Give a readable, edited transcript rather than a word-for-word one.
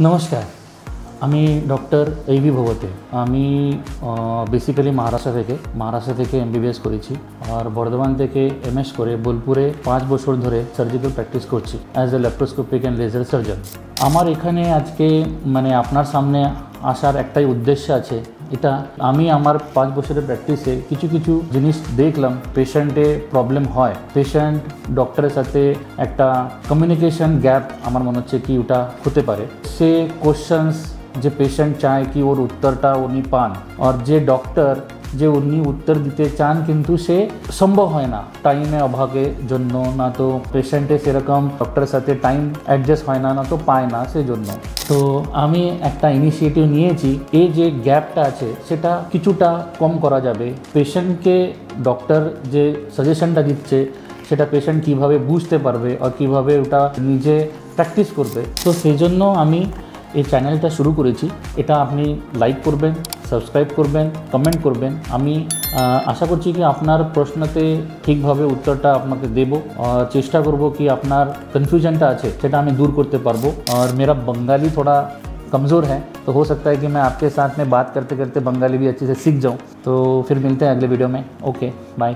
नमस्कार, আমি ডক্টর এইভি ভগতে। আমি বেসিক্যালি মহারাষ্ট্র থেকে এমবিবিএস করেছি আর বর্ধমান থেকে এমএস করে বোলপুরে 5 বছর ধরে সার্জিক্যাল প্র্যাকটিস করছি as a laparoscopic and laser surgeon. আমার এখানে আজকে আপনার সামনে আসার একটাই উদ্দেশ্য আছে, এটা আমি আমার 5 বছরের প্র্যাকটিসে কিছু জিনিস দেখলাম। পেশেন্টে প্রবলেম হয়, পেশেন্ট ডক্টরের সাথে একটা কমিউনিকেশন গ্যাপ আমার মনে হচ্ছে কি ওটা হতে পারে। সে কোশ্চেন্স যে পেশেন্ট চায় কি ওর উত্তরটা উনি পান, আর যে ডক্টর যে উনি উত্তর দিতে চান কিন্তু সে সম্ভব হয় না টাইমের অভাবের জন্য, না তো পেশেন্টে সেরকম ডক্টরের সাথে টাইম অ্যাডজাস্ট হয় না, না তো পায় না সেজন্য। তো আমি একটা ইনিশিয়েটিভ নিয়েছি, এই যে গ্যাপটা আছে সেটা কিছুটা কম করা যাবে। পেশেন্টকে ডক্টর যে সাজেশনটা দিচ্ছে সেটা পেশেন্ট কীভাবে বুঝতে পারবে আর কীভাবে ওটা নিজে প্র্যাকটিস করবে। তো সেই জন্য আমি এই চ্যানেলটা শুরু করেছি। এটা আপনি লাইক করবেন, সাবস্ক্রাইব করবেন, কমেন্ট করবেন। আমি আশা করছি কি আপনার প্রশ্নতে ঠিকভাবে উত্তরটা আপনাকে দেব और চেষ্টা করব कि আপনার কনফিউজনটা আছে সেটা আমি दूर करते পারবো। और मेरा बंगाली थोड़ा कमज़ोर है तो हो सकता है कि मैं आपके साथ में बात करते करते बंगाली भी अच्छे से सीख जाऊँ। तो फिर मिलते हैं अगले वीडियो में। Okay, bye.